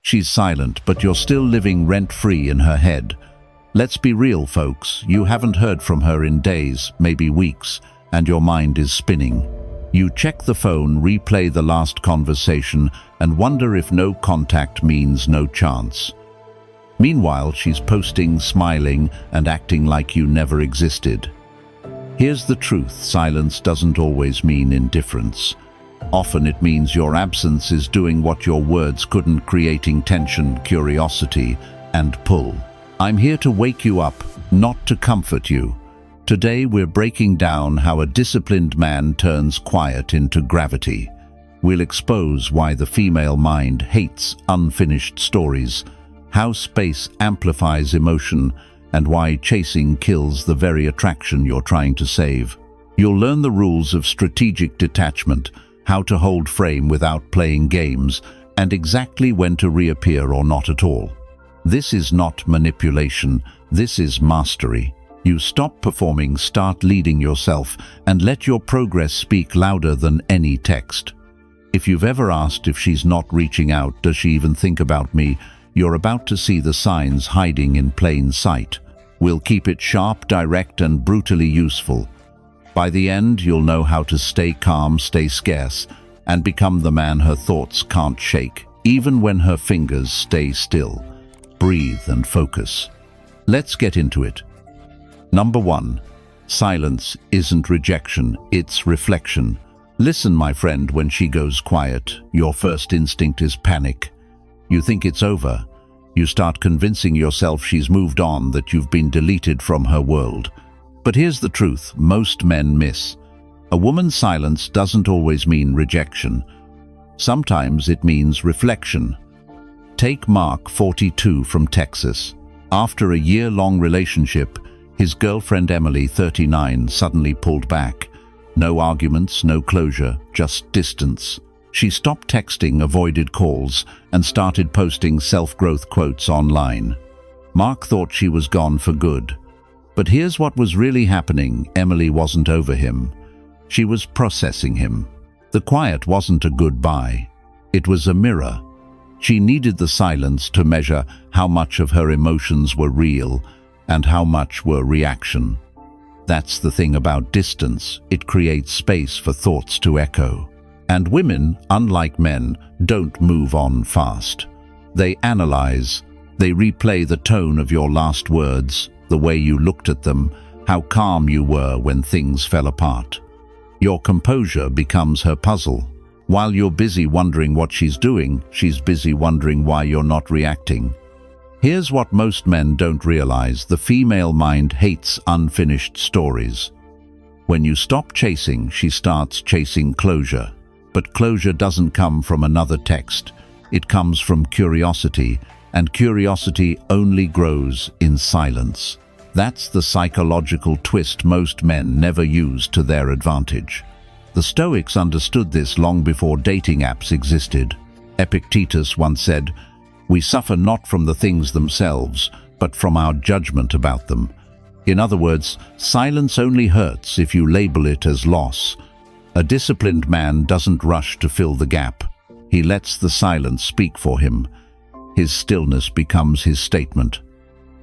She's silent, but you're still living rent-free in her head. Let's be real, folks. You haven't heard from her in days, maybe weeks, and your mind is spinning. You check the phone, replay the last conversation, and wonder if no contact means no chance. Meanwhile, she's posting, smiling, and acting like you never existed. Here's the truth: silence doesn't always mean indifference. Often it means your absence is doing what your words couldn't, creating tension, curiosity, and pull. I'm here to wake you up, not to comfort you. Today we're breaking down how a disciplined man turns quiet into gravity. We'll expose why the female mind hates unfinished stories, how space amplifies emotion, and why chasing kills the very attraction you're trying to save. You'll learn the rules of strategic detachment, how to hold frame without playing games, and exactly when to reappear or not at all. This is not manipulation, this is mastery. You stop performing, start leading yourself, and let your progress speak louder than any text. If you've ever asked if she's not reaching out, does she even think about me, you're about to see the signs hiding in plain sight. We'll keep it sharp, direct, and brutally useful. By the end, you'll know how to stay calm, stay scarce, and become the man her thoughts can't shake, even when her fingers stay still. Breathe and focus. Let's get into it. Number 1. Silence isn't rejection, it's reflection. Listen, my friend, when she goes quiet, your first instinct is panic. You think it's over. You start convincing yourself she's moved on, that you've been deleted from her world. But here's the truth most men miss. A woman's silence doesn't always mean rejection. Sometimes it means reflection. Take Mark, 42, from Texas. After a year-long relationship, his girlfriend Emily, 39, suddenly pulled back. No arguments, no closure, just distance. She stopped texting, avoided calls, and started posting self-growth quotes online. Mark thought she was gone for good. But here's what was really happening. Emily wasn't over him. She was processing him. The quiet wasn't a goodbye. It was a mirror. She needed the silence to measure how much of her emotions were real and how much were reaction. That's the thing about distance. It creates space for thoughts to echo. And women, unlike men, don't move on fast. They analyze. They replay the tone of your last words, the way you looked at them, how calm you were when things fell apart. Your composure becomes her puzzle. While you're busy wondering what she's doing, she's busy wondering why you're not reacting. Here's what most men don't realize: the female mind hates unfinished stories. When you stop chasing, she starts chasing closure. But closure doesn't come from another text. It comes from curiosity, and curiosity only grows in silence. That's the psychological twist most men never use to their advantage. The Stoics understood this long before dating apps existed. Epictetus once said, "We suffer not from the things themselves, but from our judgment about them." In other words, silence only hurts if you label it as loss. A disciplined man doesn't rush to fill the gap. He lets the silence speak for him. His stillness becomes his statement.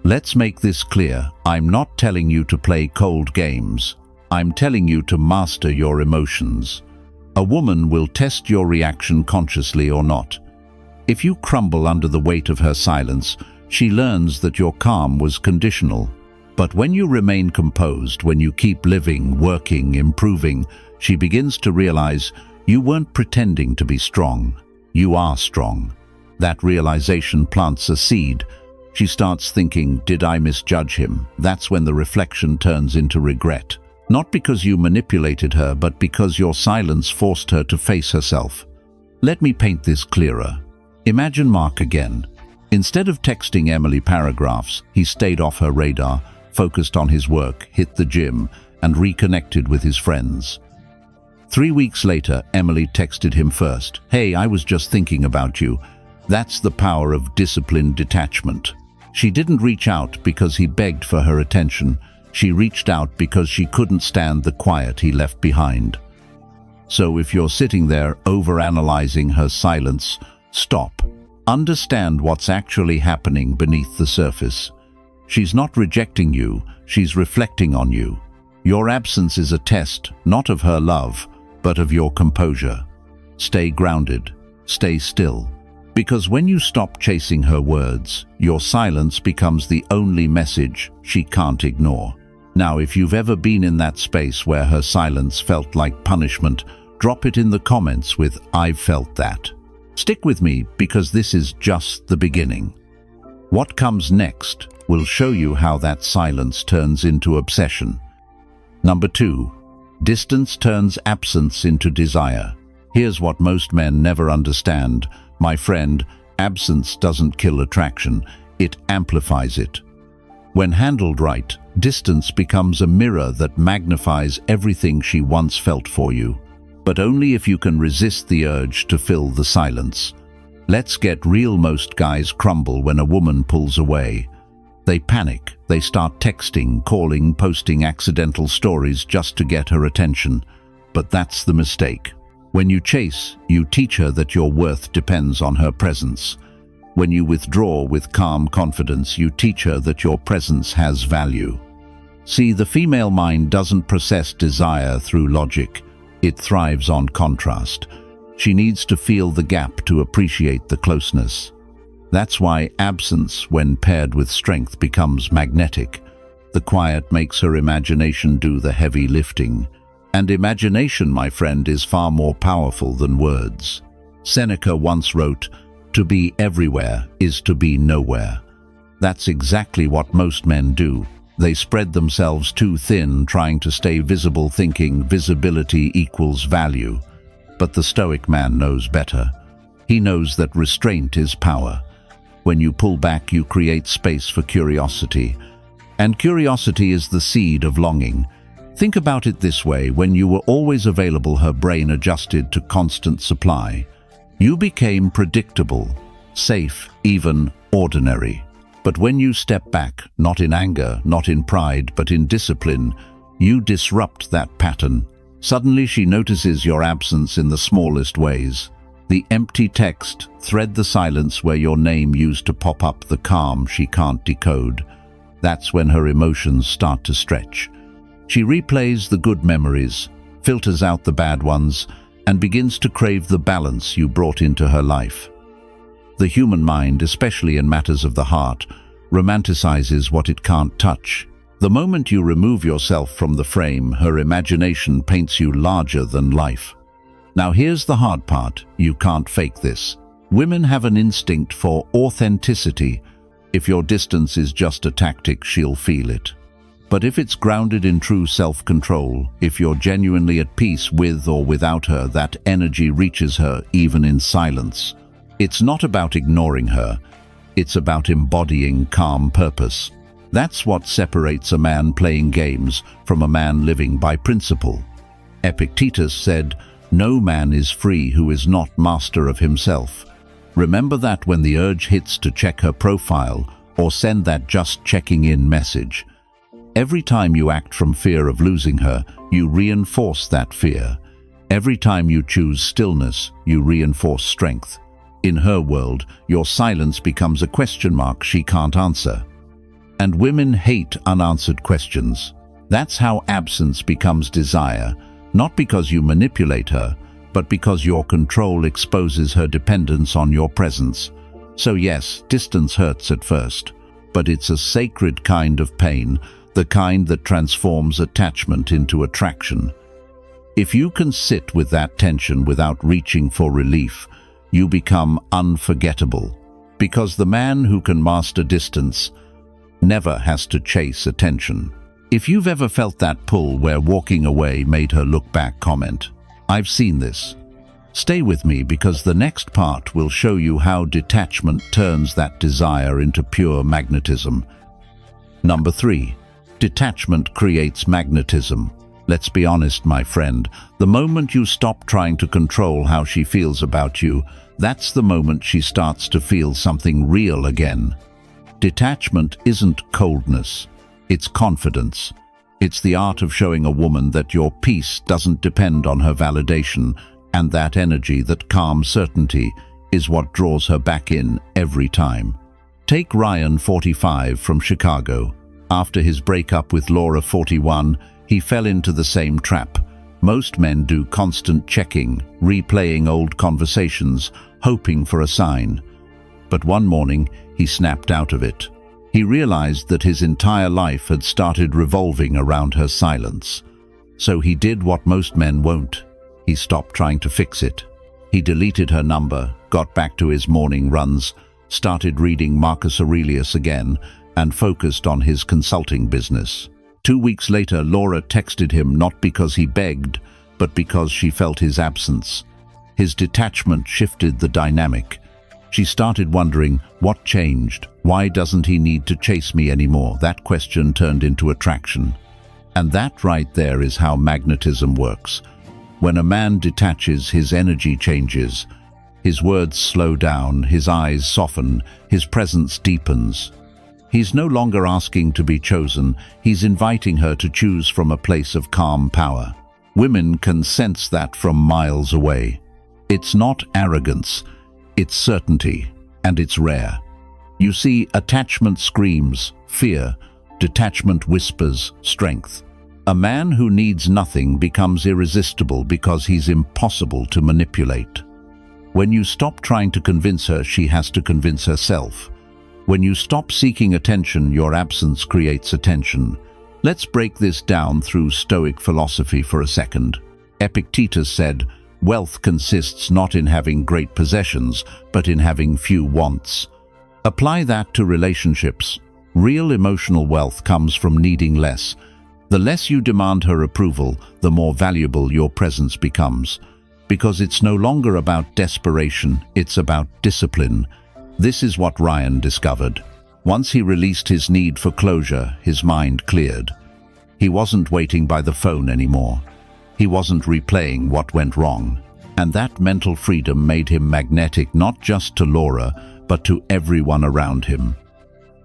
Let's make this clear. I'm not telling you to play cold games. I'm telling you to master your emotions. A woman will test your reaction consciously or not. If you crumble under the weight of her silence, she learns that your calm was conditional. But when you remain composed, when you keep living, working, improving, she begins to realize you weren't pretending to be strong. You are strong. That realization plants a seed. She starts thinking, did I misjudge him? That's when the reflection turns into regret. Not because you manipulated her, but because your silence forced her to face herself. Let me paint this clearer. Imagine Mark again. Instead of texting Emily paragraphs, he stayed off her radar, focused on his work, hit the gym, and reconnected with his friends. 3 weeks later, Emily texted him first. "Hey, I was just thinking about you." That's the power of disciplined detachment. She didn't reach out because he begged for her attention. She reached out because she couldn't stand the quiet he left behind. So if you're sitting there overanalyzing her silence, stop. Understand what's actually happening beneath the surface. She's not rejecting you, she's reflecting on you. Your absence is a test, not of her love, but of your composure. Stay grounded, stay still. Because when you stop chasing her words, your silence becomes the only message she can't ignore. Now, if you've ever been in that space where her silence felt like punishment, drop it in the comments with "I've felt that." Stick with me because this is just the beginning. What comes next will show you how that silence turns into obsession. Number 2. Distance turns absence into desire. Here's what most men never understand. My friend, absence doesn't kill attraction, it amplifies it. When handled right, distance becomes a mirror that magnifies everything she once felt for you. But only if you can resist the urge to fill the silence. Let's get real. Most guys crumble when a woman pulls away. They panic, they start texting, calling, posting accidental stories just to get her attention. But that's the mistake. When you chase, you teach her that your worth depends on her presence. When you withdraw with calm confidence, you teach her that your presence has value. See, the female mind doesn't process desire through logic. It thrives on contrast. She needs to feel the gap to appreciate the closeness. That's why absence, when paired with strength, becomes magnetic. The quiet makes her imagination do the heavy lifting. And imagination, my friend, is far more powerful than words. Seneca once wrote, "To be everywhere is to be nowhere." That's exactly what most men do. They spread themselves too thin, trying to stay visible, thinking visibility equals value. But the Stoic man knows better. He knows that restraint is power. When you pull back, you create space for curiosity. And curiosity is the seed of longing. Think about it this way: when you were always available, her brain adjusted to constant supply. You became predictable, safe, even ordinary. But when you step back, not in anger, not in pride, but in discipline, you disrupt that pattern. Suddenly she notices your absence in the smallest ways. The empty text, thread the silence where your name used to pop up, the calm she can't decode. That's when her emotions start to stretch. She replays the good memories, filters out the bad ones, and begins to crave the balance you brought into her life. The human mind, especially in matters of the heart, romanticizes what it can't touch. The moment you remove yourself from the frame, her imagination paints you larger than life. Now here's the hard part: you can't fake this. Women have an instinct for authenticity. If your distance is just a tactic, she'll feel it. But if it's grounded in true self-control, if you're genuinely at peace with or without her, that energy reaches her even in silence. It's not about ignoring her, it's about embodying calm purpose. That's what separates a man playing games from a man living by principle. Epictetus said, "No man is free who is not master of himself." Remember that when the urge hits to check her profile or send that just checking in message. Every time you act from fear of losing her, you reinforce that fear. Every time you choose stillness, you reinforce strength. In her world, your silence becomes a question mark she can't answer. And women hate unanswered questions. That's how absence becomes desire, not because you manipulate her, but because your control exposes her dependence on your presence. So yes, distance hurts at first, but it's a sacred kind of pain, the kind that transforms attachment into attraction. If you can sit with that tension without reaching for relief, you become unforgettable. Because the man who can master distance never has to chase attention. If you've ever felt that pull where walking away made her look back, comment, "I've seen this." Stay with me because the next part will show you how detachment turns that desire into pure magnetism. Number 3. Detachment creates magnetism. Let's be honest, my friend. The moment you stop trying to control how she feels about you, that's the moment she starts to feel something real again. Detachment isn't coldness, it's confidence. It's the art of showing a woman that your peace doesn't depend on her validation, and that energy, that calm certainty, is what draws her back in every time. Take Ryan, 45, from Chicago. After his breakup with Laura, 41, he fell into the same trap. Most men do constant checking, replaying old conversations, hoping for a sign. But one morning, he snapped out of it. He realized that his entire life had started revolving around her silence. So he did what most men won't. He stopped trying to fix it. He deleted her number, got back to his morning runs, started reading Marcus Aurelius again, and focused on his consulting business. 2 weeks later, Laura texted him not because he begged, but because she felt his absence. His detachment shifted the dynamic. She started wondering, what changed? Why doesn't he need to chase me anymore? That question turned into attraction. And that right there is how magnetism works. When a man detaches, his energy changes. His words slow down, his eyes soften, his presence deepens. He's no longer asking to be chosen, he's inviting her to choose from a place of calm power. Women can sense that from miles away. It's not arrogance, it's certainty, and it's rare. You see, attachment screams fear, detachment whispers strength. A man who needs nothing becomes irresistible because he's impossible to manipulate. When you stop trying to convince her, she has to convince herself. When you stop seeking attention, your absence creates attention. Let's break this down through Stoic philosophy for a second. Epictetus said, "Wealth consists not in having great possessions, but in having few wants." Apply that to relationships. Real emotional wealth comes from needing less. The less you demand her approval, the more valuable your presence becomes. Because it's no longer about desperation, it's about discipline. This is what Ryan discovered. Once he released his need for closure, his mind cleared. He wasn't waiting by the phone anymore. He wasn't replaying what went wrong. And that mental freedom made him magnetic not just to Laura, but to everyone around him.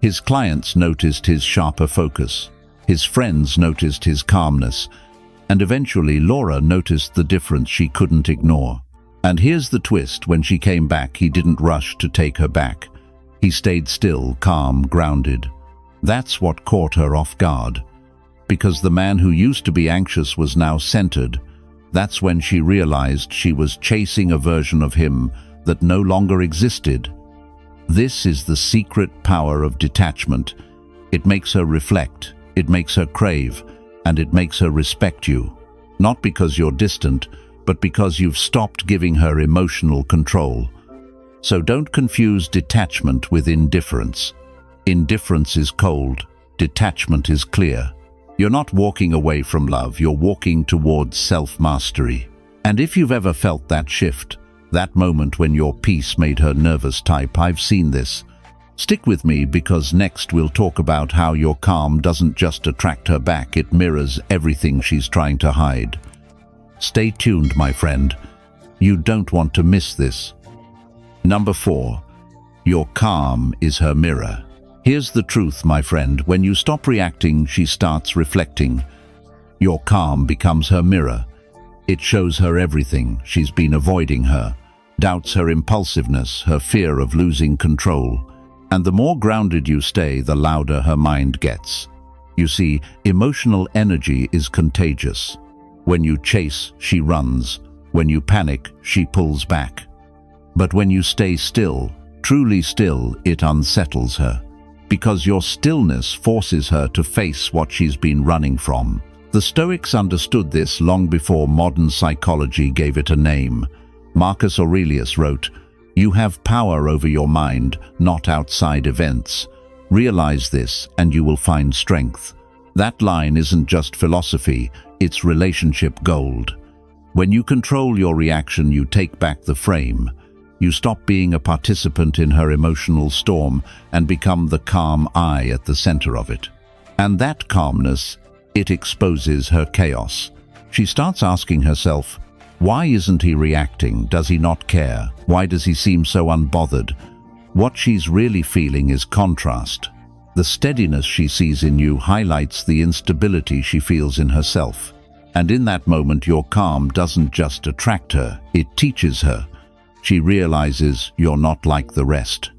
His clients noticed his sharper focus. His friends noticed his calmness. And eventually Laura noticed the difference she couldn't ignore. And here's the twist: when she came back, he didn't rush to take her back. He stayed still, calm, grounded. That's what caught her off guard. Because the man who used to be anxious was now centered. That's when she realized she was chasing a version of him that no longer existed. This is the secret power of detachment. It makes her reflect, it makes her crave, and it makes her respect you. Not because you're distant, but because you've stopped giving her emotional control. So don't confuse detachment with indifference. Indifference is cold, detachment is clear. You're not walking away from love, you're walking towards self-mastery. And if you've ever felt that shift, that moment when your peace made her nervous type, I've seen this. Stick with me, because next we'll talk about how your calm doesn't just attract her back, it mirrors everything she's trying to hide. Stay tuned, my friend. You don't want to miss this. Number 4. Your calm is her mirror. Here's the truth, my friend. When you stop reacting, she starts reflecting. Your calm becomes her mirror. It shows her everything she's been avoiding her, doubts, her impulsiveness, her fear of losing control. And the more grounded you stay, the louder her mind gets. You see, emotional energy is contagious. When you chase, she runs. When you panic, she pulls back. But when you stay still, truly still, it unsettles her. Because your stillness forces her to face what she's been running from. The Stoics understood this long before modern psychology gave it a name. Marcus Aurelius wrote, "You have power over your mind, not outside events. Realize this, and you will find strength." That line isn't just philosophy, it's relationship gold. When you control your reaction, you take back the frame. You stop being a participant in her emotional storm and become the calm eye at the center of it. And that calmness, it exposes her chaos. She starts asking herself, why isn't he reacting? Does he not care? Why does he seem so unbothered? What she's really feeling is contrast. The steadiness she sees in you highlights the instability she feels in herself. And in that moment, your calm doesn't just attract her, it teaches her. She realizes you're not like the rest.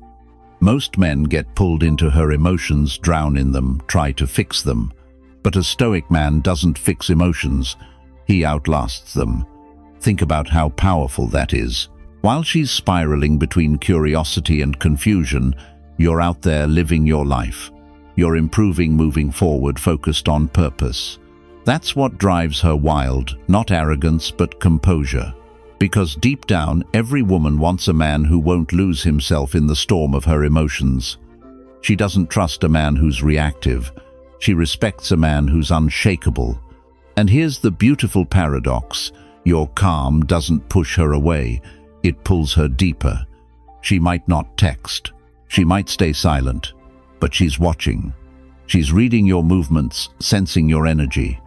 Most men get pulled into her emotions, drown in them, try to fix them. But a Stoic man doesn't fix emotions, he outlasts them. Think about how powerful that is. While she's spiraling between curiosity and confusion, you're out there living your life. You're improving, moving forward, focused on purpose. That's what drives her wild, not arrogance but composure. Because deep down, every woman wants a man who won't lose himself in the storm of her emotions. She doesn't trust a man who's reactive. She respects a man who's unshakable. And here's the beautiful paradox. Your calm doesn't push her away. It pulls her deeper. She might not text. She might stay silent. But she's watching. She's reading your movements, sensing your energy.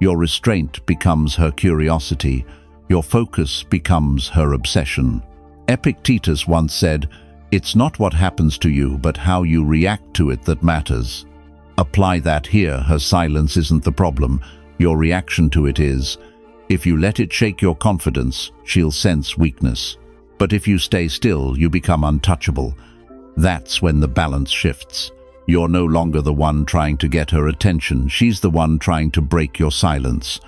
Your restraint becomes her curiosity. Your focus becomes her obsession. Epictetus once said, "It's not what happens to you, but how you react to it that matters." Apply that here. Her silence isn't the problem. Your reaction to it is. If you let it shake your confidence, she'll sense weakness. But if you stay still, you become untouchable. That's when the balance shifts. You're no longer the one trying to get her attention. She's the one trying to break your silence.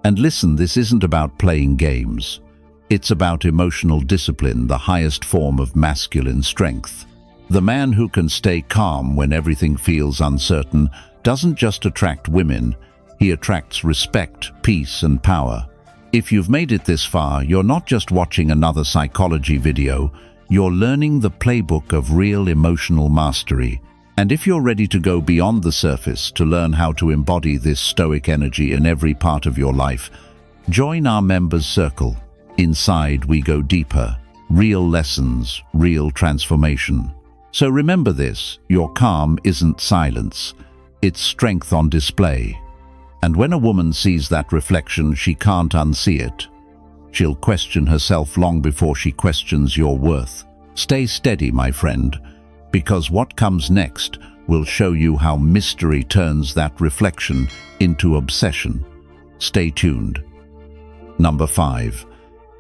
And listen, this isn't about playing games. It's about emotional discipline, the highest form of masculine strength. The man who can stay calm when everything feels uncertain doesn't just attract women, he attracts respect, peace, and power. If you've made it this far, you're not just watching another psychology video, you're learning the playbook of real emotional mastery. And if you're ready to go beyond the surface to learn how to embody this Stoic energy in every part of your life, join our members' circle. Inside we go deeper. Real lessons, real transformation. So remember this, your calm isn't silence, it's strength on display. And when a woman sees that reflection, she can't unsee it. She'll question herself long before she questions your worth. Stay steady, my friend, because what comes next will show you how mystery turns that reflection into obsession. Stay tuned. Number 5.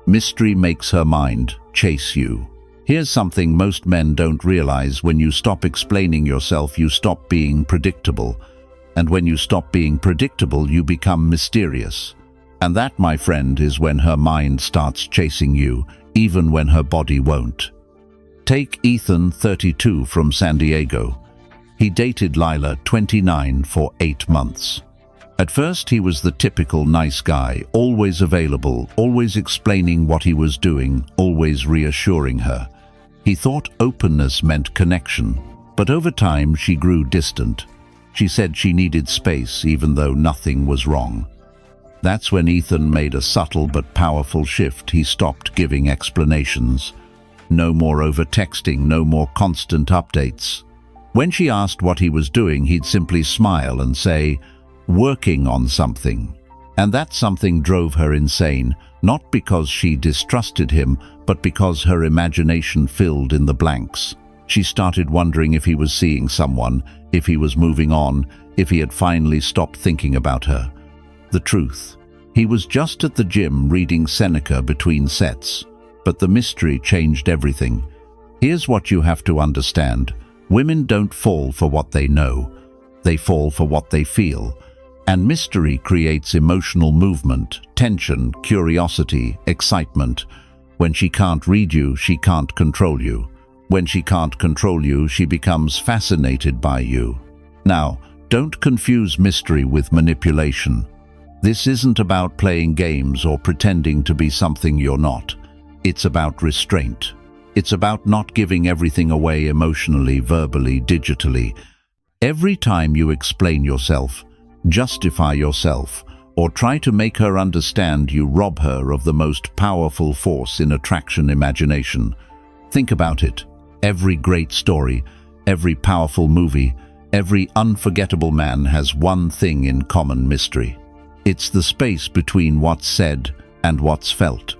Mystery makes her mind chase you. Here's something most men don't realize. When you stop explaining yourself, you stop being predictable. And when you stop being predictable, you become mysterious. And that, my friend, is when her mind starts chasing you, even when her body won't. Take Ethan, 32, from San Diego. He dated Lila, 29, for 8 months. At first, he was the typical nice guy, always available, always explaining what he was doing, always reassuring her. He thought openness meant connection, but over time she grew distant. She said she needed space, even though nothing was wrong. That's when Ethan made a subtle but powerful shift. He stopped giving explanations. No more over-texting, no more constant updates. When she asked what he was doing, he'd simply smile and say, "Working on something." And that something drove her insane, not because she distrusted him, but because her imagination filled in the blanks. She started wondering if he was seeing someone, if he was moving on, if he had finally stopped thinking about her. The truth, he was just at the gym reading Seneca between sets. But the mystery changed everything. Here's what you have to understand. Women don't fall for what they know. They fall for what they feel. And mystery creates emotional movement, tension, curiosity, excitement. When she can't read you, she can't control you. When she can't control you, she becomes fascinated by you. Now, don't confuse mystery with manipulation. This isn't about playing games or pretending to be something you're not. It's about restraint. It's about not giving everything away emotionally, verbally, digitally. Every time you explain yourself, justify yourself, or try to make her understand, you rob her of the most powerful force in attraction: imagination. Think about it. Every great story, every powerful movie, every unforgettable man has one thing in common: mystery. It's the space between what's said and what's felt.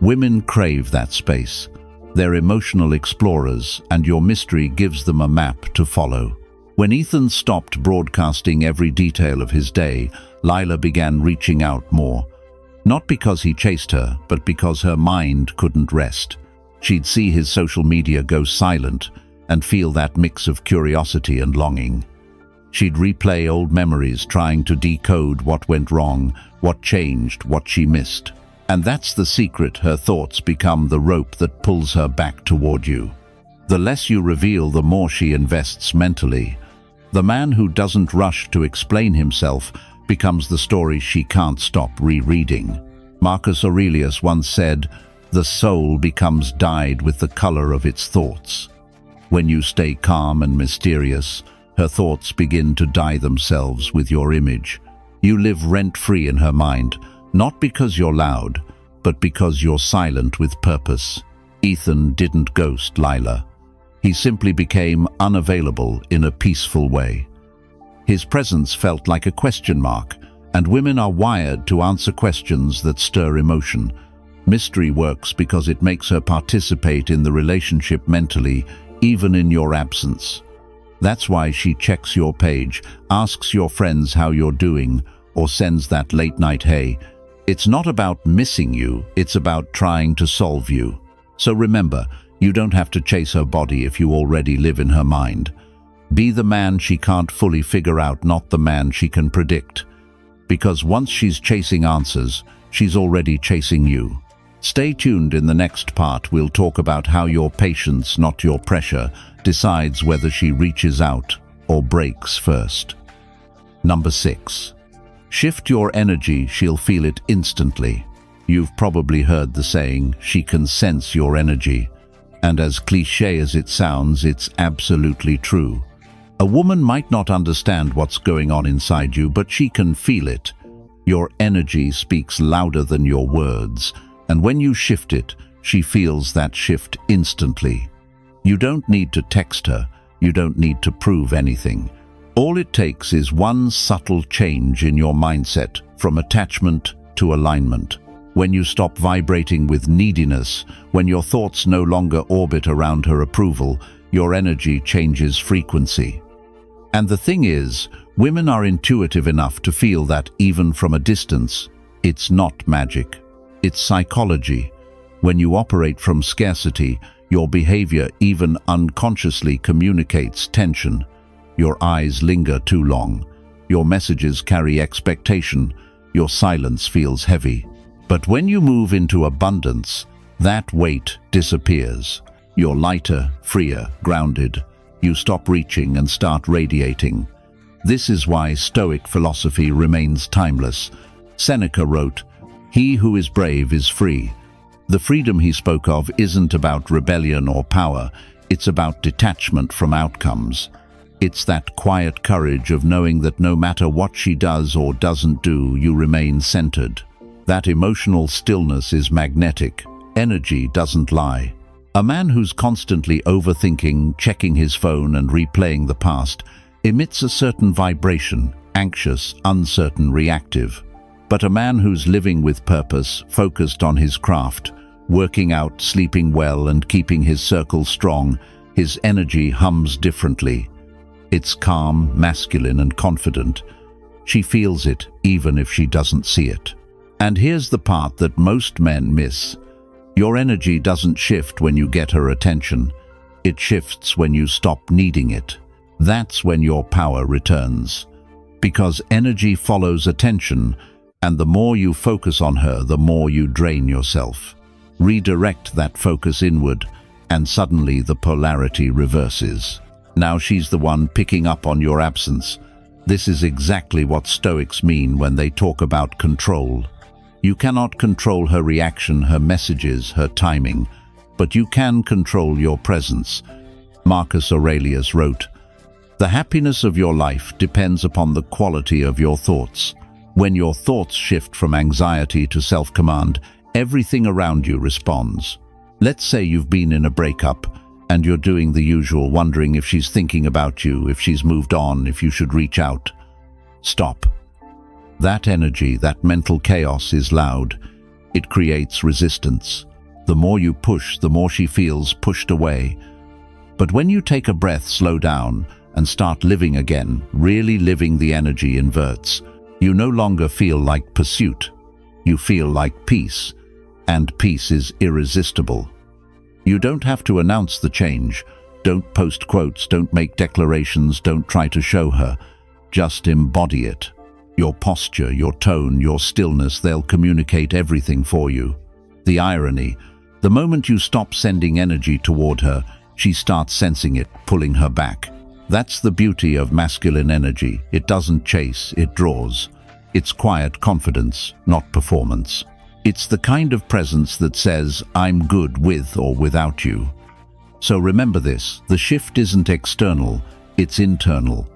Women crave that space. They're emotional explorers, and your mystery gives them a map to follow. When Ethan stopped broadcasting every detail of his day, Lila began reaching out more. Not because he chased her, but because her mind couldn't rest. She'd see his social media go silent and feel that mix of curiosity and longing. She'd replay old memories, trying to decode what went wrong, what changed, what she missed. And that's the secret: her thoughts become the rope that pulls her back toward you. The less you reveal, the more she invests mentally. The man who doesn't rush to explain himself becomes the story she can't stop rereading. Marcus Aurelius once said, "The soul becomes dyed with the color of its thoughts." When you stay calm and mysterious, her thoughts begin to dye themselves with your image. You live rent-free in her mind, not because you're loud, but because you're silent with purpose. Ethan didn't ghost Lila. He simply became unavailable in a peaceful way. His presence felt like a question mark, and women are wired to answer questions that stir emotion. Mystery works because it makes her participate in the relationship mentally, even in your absence. That's why she checks your page, asks your friends how you're doing, or sends that late-night hey. It's not about missing you, it's about trying to solve you. So remember, you don't have to chase her body if you already live in her mind. Be the man she can't fully figure out, not the man she can predict. Because once she's chasing answers, she's already chasing you. Stay tuned. In the next part, we'll talk about how your patience, not your pressure, decides whether she reaches out or breaks first. Number 6. Shift your energy, she'll feel it instantly. You've probably heard the saying, she can sense your energy. And as cliché as it sounds, it's absolutely true. A woman might not understand what's going on inside you, but she can feel it. Your energy speaks louder than your words, and when you shift it, she feels that shift instantly. You don't need to text her, you don't need to prove anything. All it takes is one subtle change in your mindset, from attachment to alignment. When you stop vibrating with neediness, when your thoughts no longer orbit around her approval, your energy changes frequency. And the thing is, women are intuitive enough to feel that even from a distance. It's not magic. It's psychology. When you operate from scarcity, your behavior even unconsciously communicates tension. Your eyes linger too long. Your messages carry expectation. Your silence feels heavy. But when you move into abundance, that weight disappears. You're lighter, freer, grounded. You stop reaching and start radiating. This is why Stoic philosophy remains timeless. Seneca wrote, "He who is brave is free." The freedom he spoke of isn't about rebellion or power, it's about detachment from outcomes. It's that quiet courage of knowing that no matter what she does or doesn't do, you remain centered. That emotional stillness is magnetic. Energy doesn't lie. A man who's constantly overthinking, checking his phone and replaying the past emits a certain vibration, anxious, uncertain, reactive. But a man who's living with purpose, focused on his craft, working out, sleeping well and keeping his circle strong, his energy hums differently. It's calm, masculine and confident. She feels it even if she doesn't see it. And here's the part that most men miss. Your energy doesn't shift when you get her attention. It shifts when you stop needing it. That's when your power returns. Because energy follows attention, and the more you focus on her, the more you drain yourself. Redirect that focus inward, and suddenly the polarity reverses. Now she's the one picking up on your absence. This is exactly what Stoics mean when they talk about control. You cannot control her reaction, her messages, her timing, but you can control your presence. Marcus Aurelius wrote, "The happiness of your life depends upon the quality of your thoughts. When your thoughts shift from anxiety to self-command, everything around you responds." Let's say you've been in a breakup, and you're doing the usual, wondering if she's thinking about you, if she's moved on, if you should reach out. Stop. That energy, that mental chaos is loud. It creates resistance. The more you push, the more she feels pushed away. But when you take a breath, slow down, and start living again, really living, the energy inverts. You no longer feel like pursuit. You feel like peace, and peace is irresistible. You don't have to announce the change. Don't post quotes, don't make declarations, don't try to show her. Just embody it. Your posture, your tone, your stillness, they'll communicate everything for you. The irony, the moment you stop sending energy toward her, she starts sensing it, pulling her back. That's the beauty of masculine energy. It doesn't chase, it draws. It's quiet confidence, not performance. It's the kind of presence that says, I'm good with or without you. So remember this, the shift isn't external, it's internal.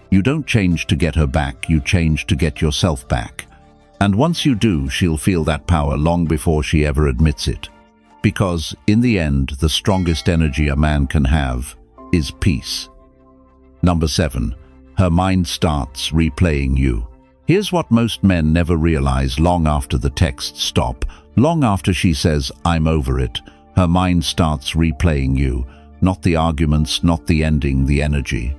You don't change to get her back, you change to get yourself back. And once you do, she'll feel that power long before she ever admits it. Because, in the end, the strongest energy a man can have is peace. Number 7. Her mind starts replaying you. Here's what most men never realize long after the texts stop, long after she says, I'm over it. Her mind starts replaying you, not the arguments, not the ending, the energy.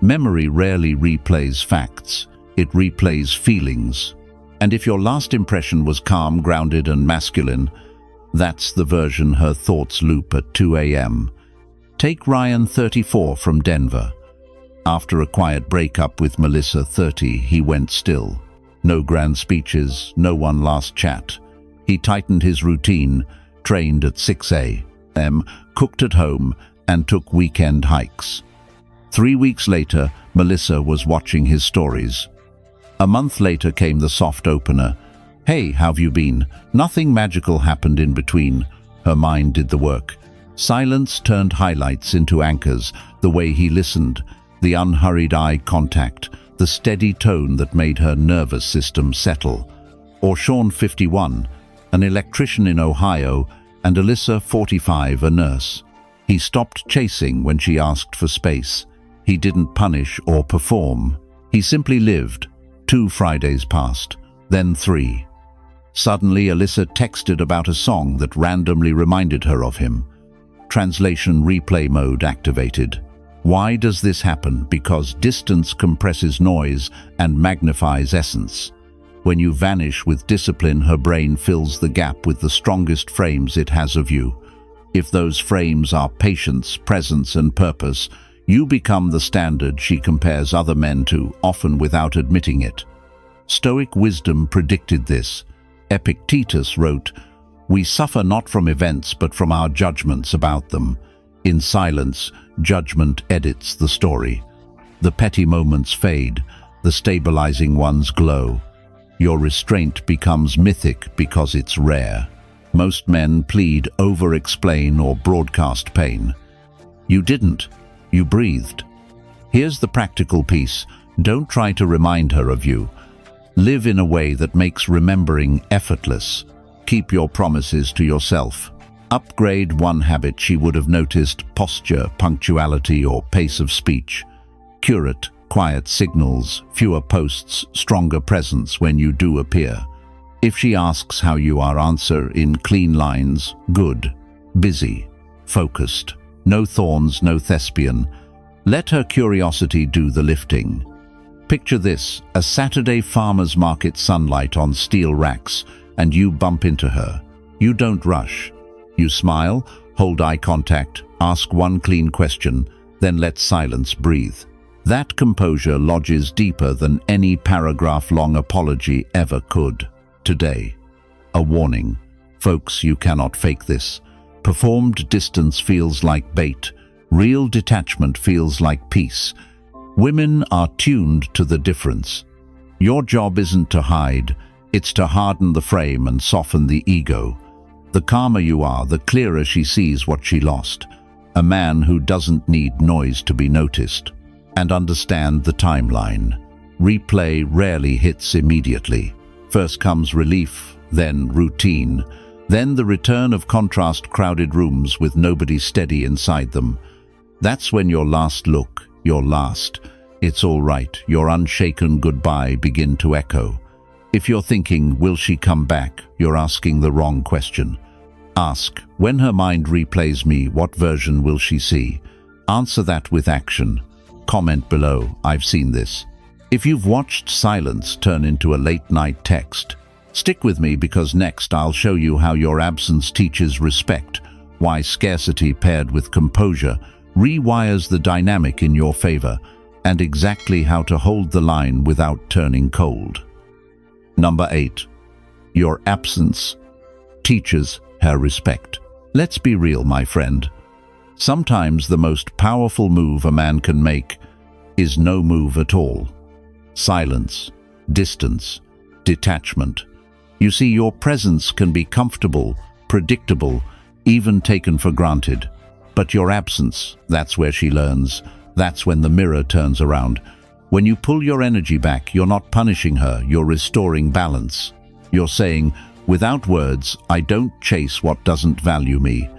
Memory rarely replays facts, it replays feelings. And if your last impression was calm, grounded and masculine, that's the version her thoughts loop at 2 a.m. Take Ryan, 34, from Denver. After a quiet breakup with Melissa, 30, he went still. No grand speeches, no one last chat. He tightened his routine, trained at 6 a.m., cooked at home, and took weekend hikes. 3 weeks later, Melissa was watching his stories. A month later came the soft opener. Hey, how've you been? Nothing magical happened in between. Her mind did the work. Silence turned highlights into anchors, the way he listened, the unhurried eye contact, the steady tone that made her nervous system settle. Or Sean, 51, an electrician in Ohio, and Alyssa, 45, a nurse. He stopped chasing when she asked for space. He didn't punish or perform. He simply lived. 2 Fridays passed, then 3. Suddenly, Alyssa texted about a song that randomly reminded her of him. Translation replay mode activated. Why does this happen? Because distance compresses noise and magnifies essence. When you vanish with discipline, her brain fills the gap with the strongest frames it has of you. If those frames are patience, presence, and purpose, you become the standard she compares other men to, often without admitting it. Stoic wisdom predicted this. Epictetus wrote, "We suffer not from events but from our judgments about them. In silence, judgment edits the story. The petty moments fade, the stabilizing ones glow. Your restraint becomes mythic because it's rare." Most men plead, over-explain, or broadcast pain. You didn't. You breathed. Here's the practical piece. Don't try to remind her of you. Live in a way that makes remembering effortless. Keep your promises to yourself. Upgrade one habit she would have noticed: posture, punctuality, or pace of speech. Curate quiet signals, fewer posts, stronger presence when you do appear. If she asks how you are, answer in clean lines: good, busy, focused. No thorns, no thespian. Let her curiosity do the lifting. Picture this: a Saturday farmer's market, sunlight on steel racks, and you bump into her. You don't rush. You smile, hold eye contact, ask one clean question, then let silence breathe. That composure lodges deeper than any paragraph-long apology ever could. Today, a warning. Folks, you cannot fake this. Performed distance feels like bait. Real detachment feels like peace. Women are tuned to the difference. Your job isn't to hide, it's to harden the frame and soften the ego. The calmer you are, the clearer she sees what she lost. A man who doesn't need noise to be noticed. And understand the timeline. Replay rarely hits immediately. First comes relief, then routine, then the return of contrast, crowded rooms with nobody steady inside them. That's when your last look, your last, "It's all right," your unshaken goodbye begin to echo. If you're thinking, "Will she come back?" you're asking the wrong question. Ask, when her mind replays me, what version will she see? Answer that with action. Comment below, "I've seen this." If you've watched silence turn into a late-night text, Stick with me because next I'll show you how your absence teaches respect, why scarcity paired with composure rewires the dynamic in your favor, and exactly how to hold the line without turning cold. Number 8. Your absence teaches her respect. Let's be real, my friend. Sometimes the most powerful move a man can make is no move at all. Silence, distance, detachment. You see, your presence can be comfortable, predictable, even taken for granted. But your absence, that's where she learns. That's when the mirror turns around. When you pull your energy back, you're not punishing her, you're restoring balance. You're saying, without words, I don't chase what doesn't value me.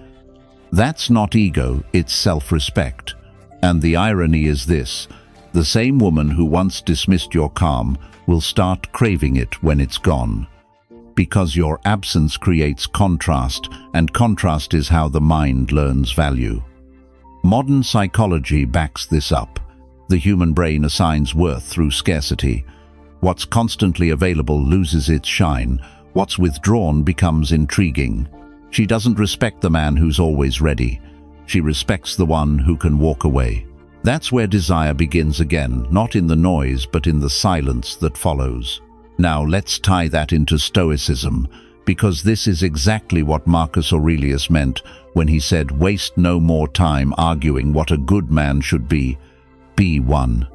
That's not ego, it's self-respect. And the irony is this: the same woman who once dismissed your calm will start craving it when it's gone. Because your absence creates contrast, and contrast is how the mind learns value. Modern psychology backs this up. The human brain assigns worth through scarcity. What's constantly available loses its shine. What's withdrawn becomes intriguing. She doesn't respect the man who's always ready. She respects the one who can walk away. That's where desire begins again, not in the noise but in the silence that follows. Now let's tie that into Stoicism, because this is exactly what Marcus Aurelius meant when he said, "Waste no more time arguing what a good man should be one."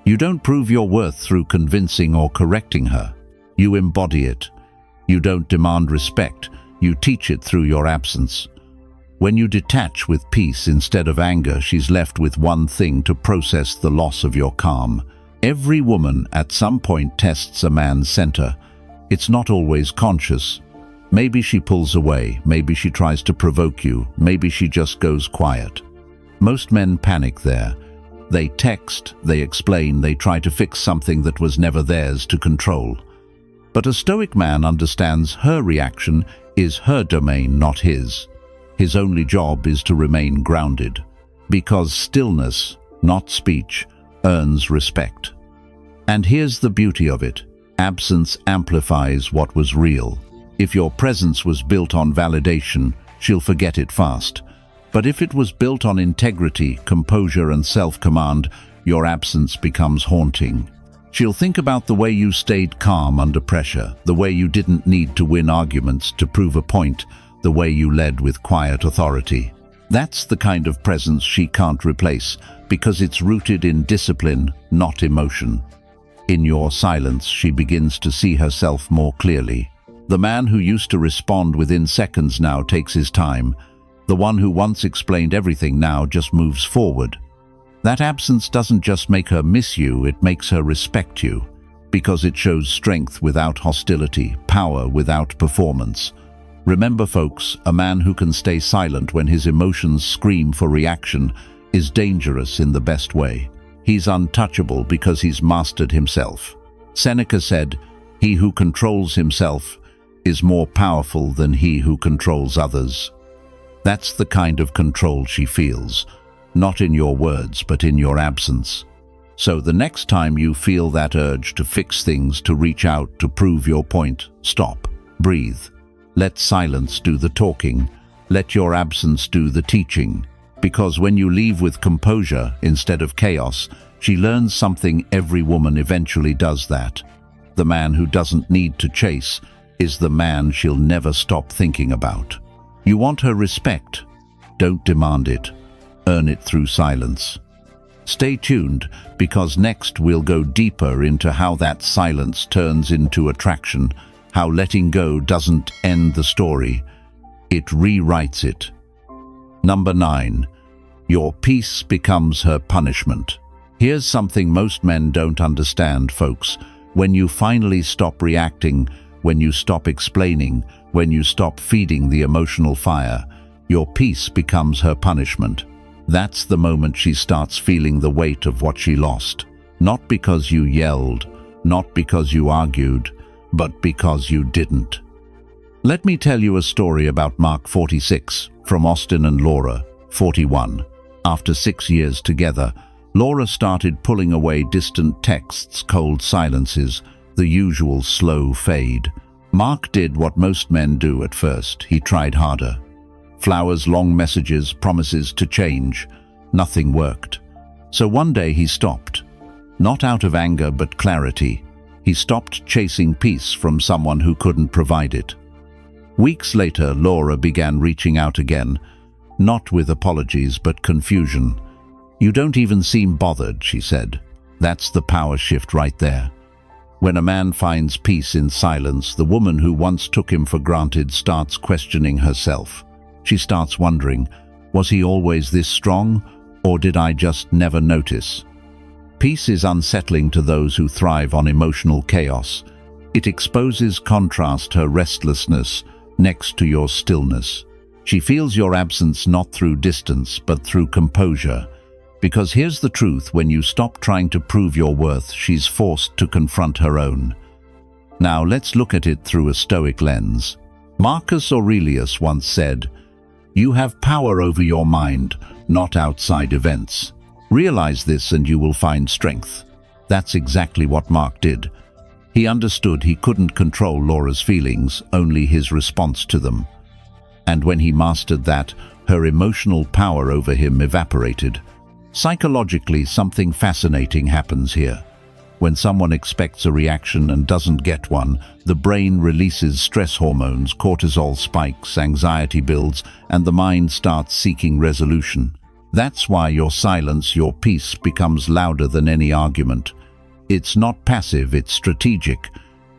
You don't prove your worth through convincing or correcting her. You embody it. You don't demand respect. You teach it through your absence. When you detach with peace instead of anger, she's left with one thing to process: the loss of your calm. Every woman at some point tests a man's center. It's not always conscious. Maybe she pulls away, maybe she tries to provoke you, maybe she just goes quiet. Most men panic there. They text, they explain, they try to fix something that was never theirs to control. But a Stoic man understands her reaction is her domain, not his. His only job is to remain grounded, because stillness, not speech, earns respect. And here's the beauty of it: absence amplifies what was real. If your presence was built on validation, she'll forget it fast. But if it was built on integrity, composure, and self-command, your absence becomes haunting. She'll think about the way you stayed calm under pressure, the way you didn't need to win arguments to prove a point, the way you led with quiet authority. That's the kind of presence she can't replace, because it's rooted in discipline, not emotion. In your silence, she begins to see herself more clearly. The man who used to respond within seconds now takes his time. The one who once explained everything now just moves forward. That absence doesn't just make her miss you, it makes her respect you, because it shows strength without hostility, power without performance. Remember, folks, a man who can stay silent when his emotions scream for reaction is dangerous in the best way. He's untouchable because he's mastered himself. Seneca said, "He who controls himself is more powerful than he who controls others." That's the kind of control she feels, not in your words, but in your absence. So the next time you feel that urge to fix things, to reach out, to prove your point, stop, breathe. Let silence do the talking. Let your absence do the teaching. Because when you leave with composure instead of chaos, she learns something. Every woman eventually does that. The man who doesn't need to chase is the man she'll never stop thinking about. You want her respect? Don't demand it. Earn it through silence. Stay tuned, because next we'll go deeper into how that silence turns into attraction, how letting go doesn't end the story, it rewrites it. Number 9. Your peace becomes her punishment. Here's something most men don't understand, folks. When you finally stop reacting, when you stop explaining, when you stop feeding the emotional fire, your peace becomes her punishment. That's the moment she starts feeling the weight of what she lost. Not because you yelled, not because you argued, but because you didn't. Let me tell you a story about Mark, 46, from Austin and Laura, 41. After 6 years together, Laura started pulling away distant texts, cold silences, the usual slow fade. Mark did what most men do at first. He tried harder. Flowers, long messages, promises to change. Nothing worked. So one day he stopped. Not out of anger, but clarity. He stopped chasing peace from someone who couldn't provide it. Weeks later, Laura began reaching out again, not with apologies, but confusion. "You don't even seem bothered," she said. That's the power shift right there. When a man finds peace in silence, the woman who once took him for granted starts questioning herself. She starts wondering, was he always this strong, or did I just never notice? Peace is unsettling to those who thrive on emotional chaos. It exposes contrast, her restlessness, next to your stillness. She feels your absence not through distance, but through composure. Because here's the truth, when you stop trying to prove your worth, she's forced to confront her own. Now let's look at it through a Stoic lens. Marcus Aurelius once said, "You have power over your mind, not outside events. Realize this and you will find strength." That's exactly what Mark did. He understood he couldn't control Laura's feelings, only his response to them. And when he mastered that, her emotional power over him evaporated. Psychologically, something fascinating happens here. When someone expects a reaction and doesn't get one, the brain releases stress hormones, cortisol spikes, anxiety builds, and the mind starts seeking resolution. That's why your silence, your peace, becomes louder than any argument. It's not passive, it's strategic.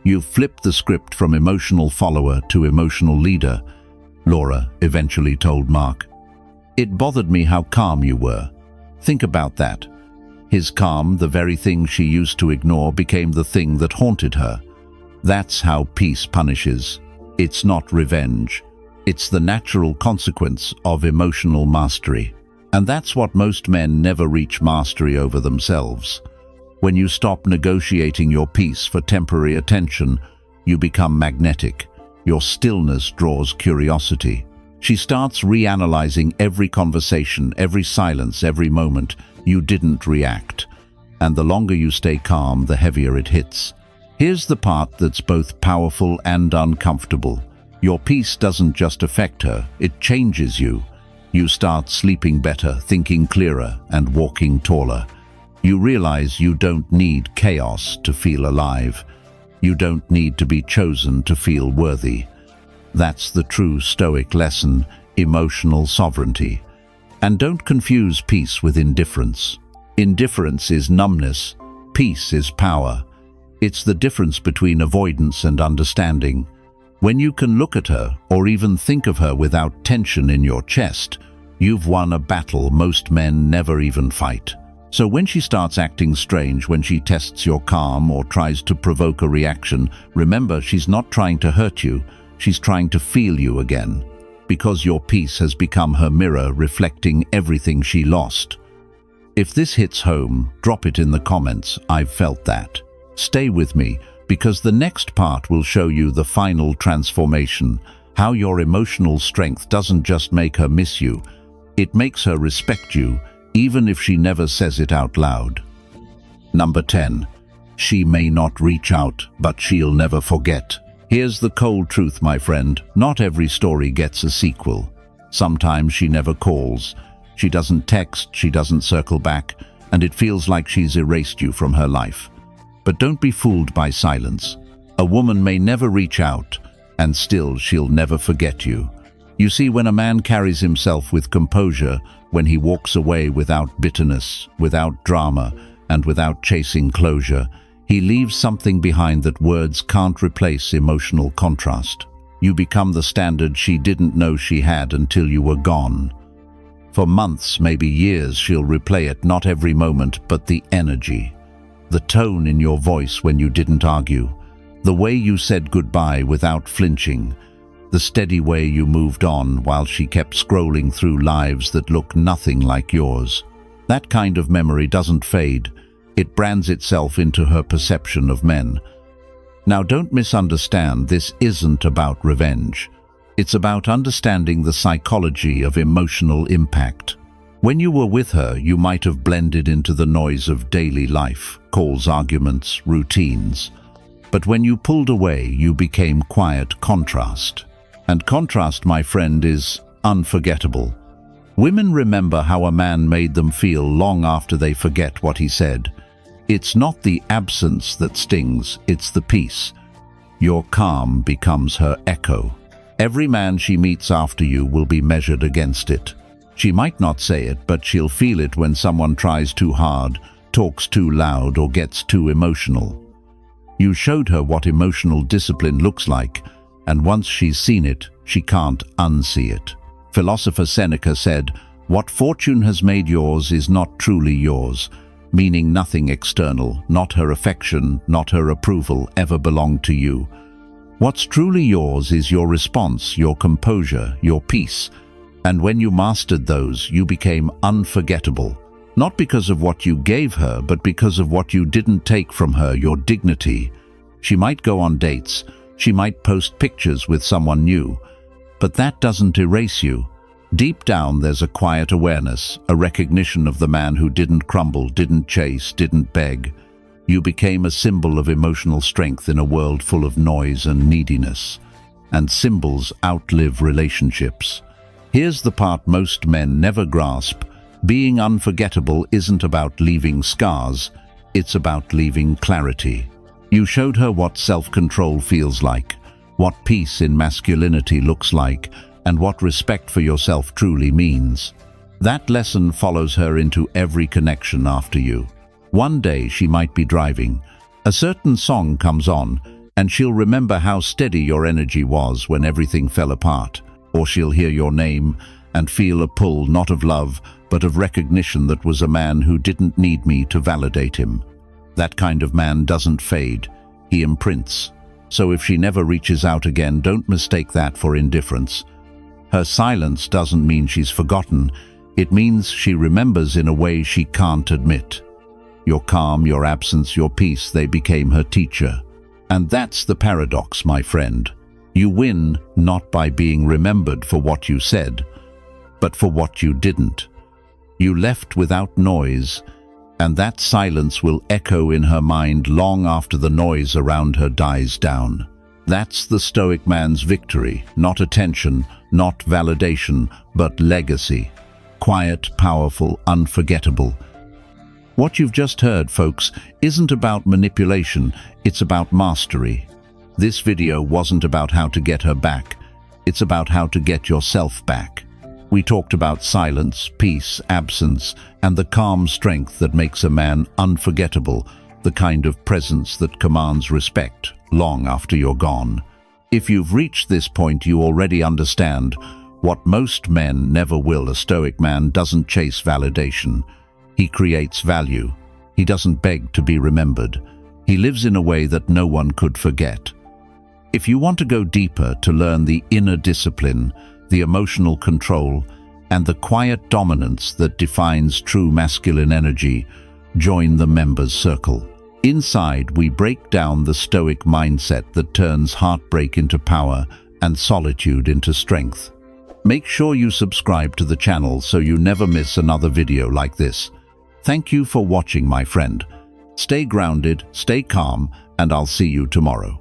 You've flipped the script from emotional follower to emotional leader, Laura eventually told Mark. "It bothered me how calm you were." Think about that. His calm, the very thing she used to ignore, became the thing that haunted her. That's how peace punishes. It's not revenge. It's the natural consequence of emotional mastery. And that's what most men never reach, mastery over themselves. When you stop negotiating your peace for temporary attention, you become magnetic. Your stillness draws curiosity. She starts reanalyzing every conversation, every silence, every moment. You didn't react. And the longer you stay calm, the heavier it hits. Here's the part that's both powerful and uncomfortable. Your peace doesn't just affect her, it changes you. You start sleeping better, thinking clearer, and walking taller. You realize you don't need chaos to feel alive. You don't need to be chosen to feel worthy. That's the true Stoic lesson, emotional sovereignty. And don't confuse peace with indifference. Indifference is numbness, peace is power. It's the difference between avoidance and understanding. When you can look at her, or even think of her without tension in your chest, you've won a battle most men never even fight. So when she starts acting strange, when she tests your calm or tries to provoke a reaction, remember, she's not trying to hurt you. She's trying to feel you again, because your peace has become her mirror, reflecting everything she lost. If this hits home, drop it in the comments. I've felt that. Stay with me, because the next part will show you the final transformation, how your emotional strength doesn't just make her miss you, it makes her respect you, even if she never says it out loud. Number 10. She may not reach out, but she'll never forget. Here's the cold truth, my friend. Not every story gets a sequel. Sometimes she never calls. She doesn't text, she doesn't circle back, and it feels like she's erased you from her life. But don't be fooled by silence. A woman may never reach out, and still she'll never forget you. You see, when a man carries himself with composure, when he walks away without bitterness, without drama, and without chasing closure, he leaves something behind that words can't replace: emotional contrast. You become the standard she didn't know she had until you were gone. For months, maybe years, she'll replay it, not every moment, but the energy. The tone in your voice when you didn't argue. The way you said goodbye without flinching. The steady way you moved on while she kept scrolling through lives that look nothing like yours. That kind of memory doesn't fade. It brands itself into her perception of men. Now, don't misunderstand, this isn't about revenge. It's about understanding the psychology of emotional impact. When you were with her, you might have blended into the noise of daily life, calls, arguments, routines. But when you pulled away, you became quiet contrast. And contrast, my friend, is unforgettable. Women remember how a man made them feel long after they forget what he said. It's not the absence that stings, it's the peace. Your calm becomes her echo. Every man she meets after you will be measured against it. She might not say it, but she'll feel it when someone tries too hard, talks too loud, or gets too emotional. You showed her what emotional discipline looks like, and once she's seen it, she can't unsee it. Philosopher Seneca said, "What fortune has made yours is not truly yours," meaning nothing external, not her affection, not her approval, ever belonged to you. What's truly yours is your response, your composure, your peace. And when you mastered those, you became unforgettable. Not because of what you gave her, but because of what you didn't take from her, your dignity. She might go on dates, she might post pictures with someone new, but that doesn't erase you. Deep down, there's a quiet awareness, a recognition of the man who didn't crumble, didn't chase, didn't beg. You became a symbol of emotional strength in a world full of noise and neediness. And symbols outlive relationships. Here's the part most men never grasp. Being unforgettable isn't about leaving scars, it's about leaving clarity. You showed her what self-control feels like, what peace in masculinity looks like, and what respect for yourself truly means. That lesson follows her into every connection after you. One day she might be driving. A certain song comes on, and she'll remember how steady your energy was when everything fell apart. Or she'll hear your name and feel a pull, not of love, but of recognition that was a man who didn't need me to validate him. That kind of man doesn't fade, he imprints. So if she never reaches out again, don't mistake that for indifference. Her silence doesn't mean she's forgotten, it means she remembers in a way she can't admit. Your calm, your absence, your peace, they became her teacher. And that's the paradox, my friend. You win not by being remembered for what you said, but for what you didn't. You left without noise, and that silence will echo in her mind long after the noise around her dies down. That's the Stoic man's victory, not attention, not validation, but legacy. Quiet, powerful, unforgettable. What you've just heard, folks, isn't about manipulation, it's about mastery. This video wasn't about how to get her back, it's about how to get yourself back. We talked about silence, peace, absence, and the calm strength that makes a man unforgettable, the kind of presence that commands respect long after you're gone. If you've reached this point, you already understand what most men never will. A Stoic man doesn't chase validation. He creates value. He doesn't beg to be remembered. He lives in a way that no one could forget. If you want to go deeper to learn the inner discipline, the emotional control, and the quiet dominance that defines true masculine energy, join the Members Circle. Inside, we break down the Stoic mindset that turns heartbreak into power and solitude into strength. Make sure you subscribe to the channel so you never miss another video like this. Thank you for watching, my friend. Stay grounded, stay calm, and I'll see you tomorrow.